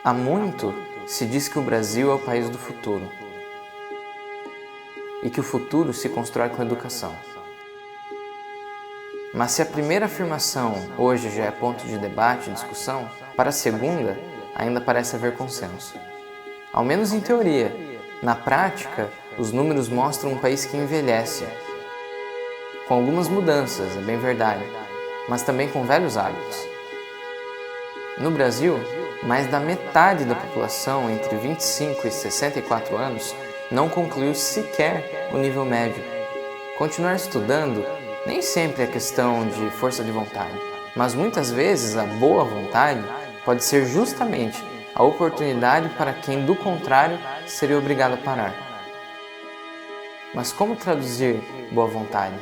Há muito se diz que o Brasil é o país do futuro e que o futuro se constrói com educação. Mas se a primeira afirmação hoje já é ponto de debate e discussão, para a segunda ainda parece haver consenso. Ao menos em teoria. Na prática, os números mostram um país que envelhece, com algumas mudanças, é bem verdade, mas também com velhos hábitos. No Brasil, mais da metade da população entre 25 e 64 anos não concluiu sequer o nível médio. Continuar estudando nem sempre é questão de força de vontade, mas muitas vezes a boa vontade pode ser justamente a oportunidade para quem, do contrário, seria obrigado a parar. Mas como traduzir boa vontade?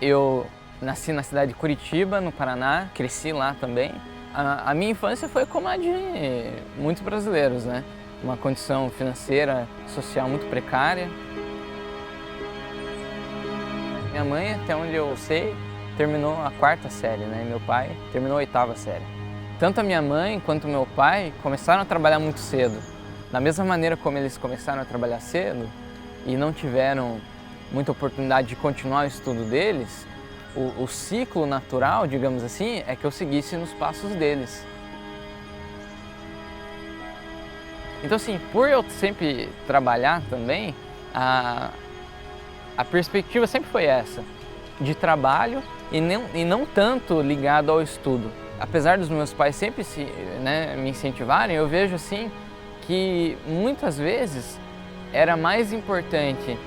Eu nasci na cidade de Curitiba, no Paraná, cresci lá também. A minha infância foi como a de muitos brasileiros, né? Uma condição financeira, social muito precária. Minha mãe, até onde eu sei, terminou a 4ª série, né? E meu pai terminou a 8ª série. Tanto a minha mãe quanto o meu pai começaram a trabalhar muito cedo. Da mesma maneira como eles começaram a trabalhar cedo e não tiveram muita oportunidade de continuar o estudo deles, o ciclo natural, digamos assim, é que eu seguisse nos passos deles. Então, assim, por eu sempre trabalhar também, a perspectiva sempre foi essa, de trabalho e não tanto ligado ao estudo. Apesar dos meus pais sempre me incentivarem, eu vejo assim que muitas vezes era mais importante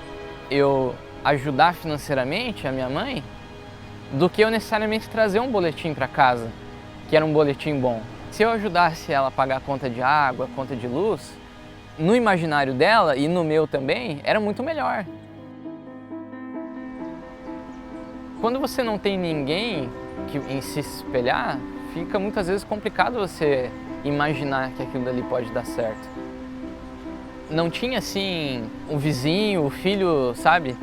eu ajudar financeiramente a minha mãe do que eu necessariamente trazer um boletim para casa, que era um boletim bom. Se eu ajudasse ela a pagar a conta de água, a conta de luz, no imaginário dela e no meu também, era muito melhor. Quando você não tem ninguém em se espelhar, fica muitas vezes complicado você imaginar que aquilo dali pode dar certo. Não tinha assim um vizinho, o filho, sabe,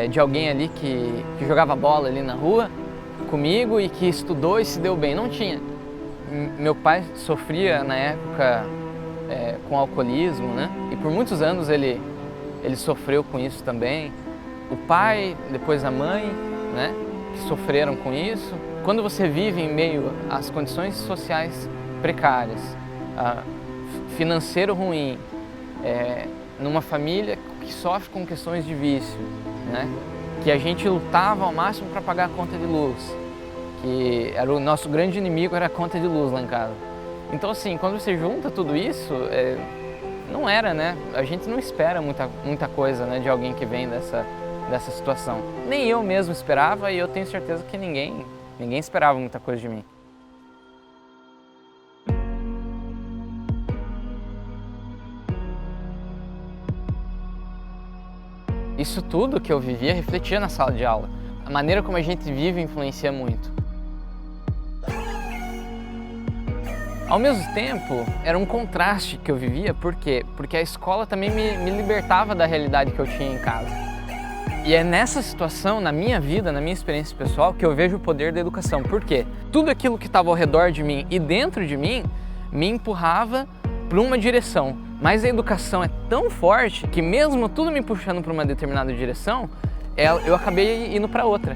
de alguém ali que jogava bola ali na rua comigo e que estudou e se deu bem. Não tinha. Meu pai sofria na época com alcoolismo, né? E por muitos anos ele sofreu com isso também. O pai, depois a mãe, né? Que sofreram com isso. Quando você vive em meio às condições sociais precárias, financeiro ruim, numa família que sofre com questões de vício, né? Que a gente lutava ao máximo para pagar a conta de luz, que era o nosso grande inimigo, era a conta de luz lá em casa. Então, assim, quando você junta tudo isso, não era, né? A gente não espera muita coisa, né, de alguém que vem dessa situação. Nem eu mesmo esperava e eu tenho certeza que ninguém esperava muita coisa de mim. Isso tudo que eu vivia refletia na sala de aula. A maneira como a gente vive influencia muito. Ao mesmo tempo, era um contraste que eu vivia, por quê? Porque a escola também me libertava da realidade que eu tinha em casa. E é nessa situação, na minha vida, na minha experiência pessoal, que eu vejo o poder da educação. Por quê? Tudo aquilo que estava ao redor de mim e dentro de mim me empurrava para uma direção. Mas a educação é tão forte que mesmo tudo me puxando para uma determinada direção, eu acabei indo para outra.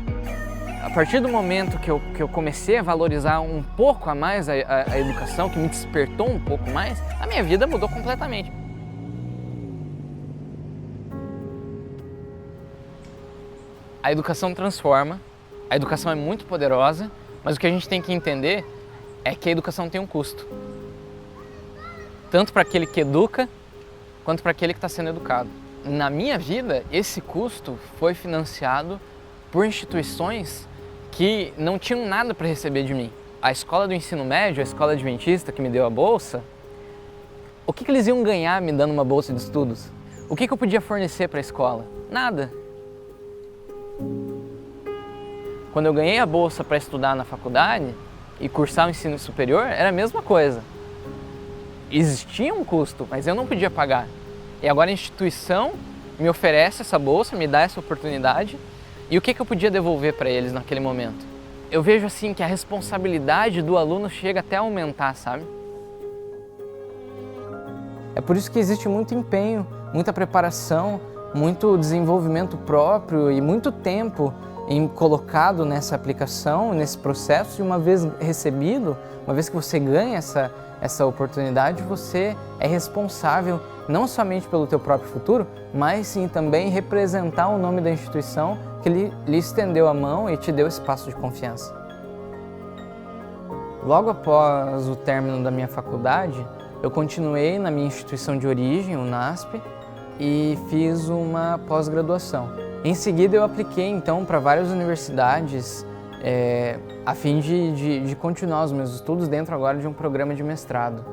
A partir do momento que eu comecei a valorizar um pouco a mais a educação, que me despertou um pouco mais, a minha vida mudou completamente. A educação transforma, a educação é muito poderosa, mas o que a gente tem que entender é que a educação tem um custo. Tanto para aquele que educa, quanto para aquele que está sendo educado. Na minha vida, esse custo foi financiado por instituições que não tinham nada para receber de mim. A escola do ensino médio, a escola adventista que me deu a bolsa, o que eles iam ganhar me dando uma bolsa de estudos? O que eu podia fornecer para a escola? Nada. Quando eu ganhei a bolsa para estudar na faculdade e cursar o ensino superior, era a mesma coisa. Existia um custo, mas eu não podia pagar. E agora a instituição me oferece essa bolsa, me dá essa oportunidade, e o que eu podia devolver para eles naquele momento? Eu vejo assim que a responsabilidade do aluno chega até a aumentar, sabe? É por isso que existe muito empenho, muita preparação, muito desenvolvimento próprio e muito tempo colocado nessa aplicação, nesse processo, e uma vez recebido, uma vez que você ganha essa oportunidade, você é responsável não somente pelo teu próprio futuro, mas sim também representar o nome da instituição que lhe estendeu a mão e te deu esse espaço de confiança. Logo após o término da minha faculdade, eu continuei na minha instituição de origem, o NASP, e fiz uma pós-graduação. Em seguida eu apliquei então para várias universidades a fim de continuar os meus estudos dentro agora de um programa de mestrado.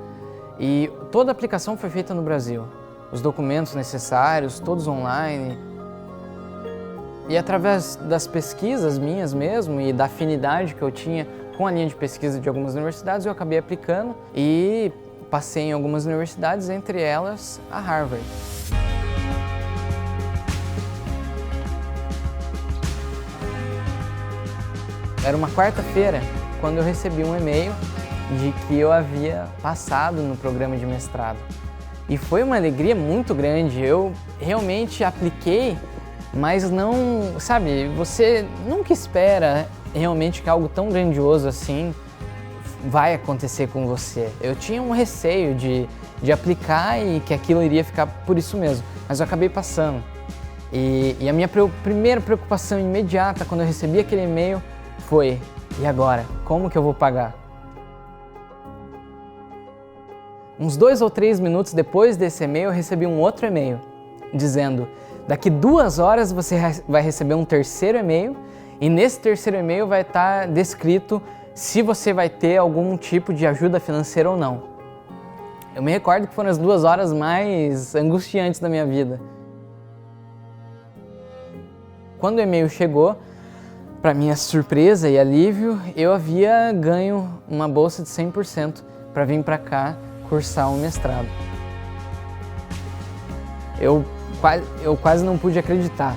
E toda a aplicação foi feita no Brasil. Os documentos necessários, todos online. E através das pesquisas minhas mesmo e da afinidade que eu tinha com a linha de pesquisa de algumas universidades, eu acabei aplicando e passei em algumas universidades, entre elas a Harvard. Era uma quarta-feira quando eu recebi um e-mail de que eu havia passado no programa de mestrado. E foi uma alegria muito grande. Eu realmente apliquei, mas não, sabe, você nunca espera realmente que algo tão grandioso assim vai acontecer com você. Eu tinha um receio de aplicar e que aquilo iria ficar por isso mesmo, mas eu acabei passando. E a minha primeira preocupação imediata quando eu recebi aquele e-mail foi: e agora? Como que eu vou pagar? Uns 2 ou 3 minutos depois desse e-mail, eu recebi um outro e-mail dizendo: daqui 2 horas você vai receber um terceiro e-mail e nesse terceiro e-mail vai estar descrito se você vai ter algum tipo de ajuda financeira ou não. Eu me recordo que foram as 2 horas mais angustiantes da minha vida. Quando o e-mail chegou, para minha surpresa e alívio, eu havia ganho uma bolsa de 100% para vir para cá cursar um mestrado. Eu quase não pude acreditar.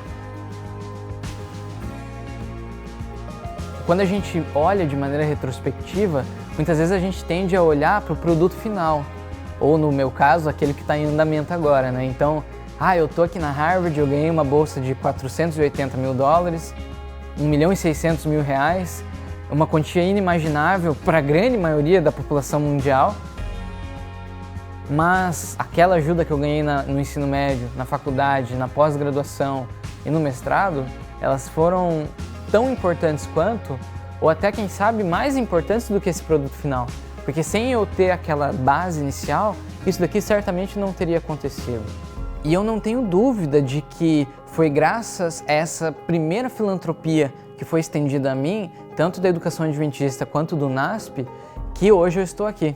Quando a gente olha de maneira retrospectiva, muitas vezes a gente tende a olhar para o produto final, ou no meu caso, aquele que está em andamento agora, né? Então, eu tô aqui na Harvard, eu ganhei uma bolsa de $480 mil, R$1.600.000, uma quantia inimaginável para a grande maioria da população mundial. Mas aquela ajuda que eu ganhei no ensino médio, na faculdade, na pós-graduação e no mestrado, elas foram tão importantes quanto, ou até quem sabe mais importantes do que esse produto final. Porque sem eu ter aquela base inicial, isso daqui certamente não teria acontecido. E eu não tenho dúvida de que foi graças a essa primeira filantropia que foi estendida a mim, tanto da educação adventista quanto do NASP, que hoje eu estou aqui.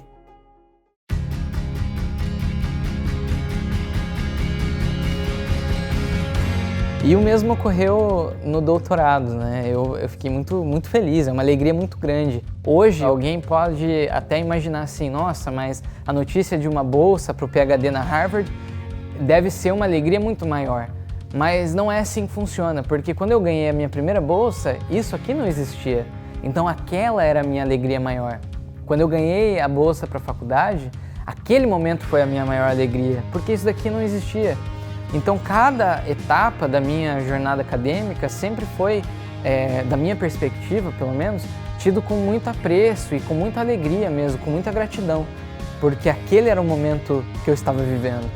E o mesmo ocorreu no doutorado, né? Eu fiquei muito feliz, é uma alegria muito grande. Hoje alguém pode até imaginar assim: nossa, mas a notícia de uma bolsa para o PhD na Harvard deve ser uma alegria muito maior. Mas não é assim que funciona, porque quando eu ganhei a minha primeira bolsa, isso aqui não existia. Então aquela era a minha alegria maior. Quando eu ganhei a bolsa para a faculdade, aquele momento foi a minha maior alegria, porque isso daqui não existia. Então cada etapa da minha jornada acadêmica sempre foi, da minha perspectiva pelo menos, tido com muito apreço e com muita alegria mesmo, com muita gratidão, porque aquele era o momento que eu estava vivendo.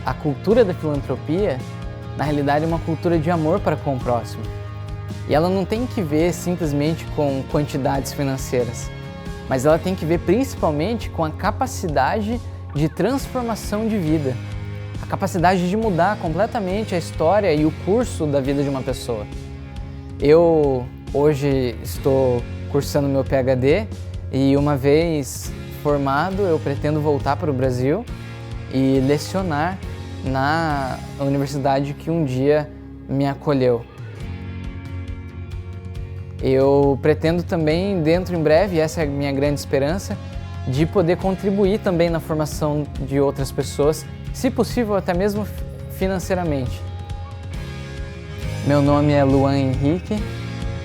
A cultura da filantropia, na realidade, é uma cultura de amor para com o próximo. E ela não tem que ver simplesmente com quantidades financeiras, mas ela tem que ver principalmente com a capacidade de transformação de vida, a capacidade de mudar completamente a história e o curso da vida de uma pessoa. Eu hoje estou cursando meu PhD e uma vez formado eu pretendo voltar para o Brasil e lecionar na universidade que um dia me acolheu. Eu pretendo também, dentro em breve, essa é a minha grande esperança, de poder contribuir também na formação de outras pessoas, se possível até mesmo financeiramente. Meu nome é Luan Henrique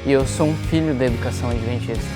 e eu sou um filho da educação adventista.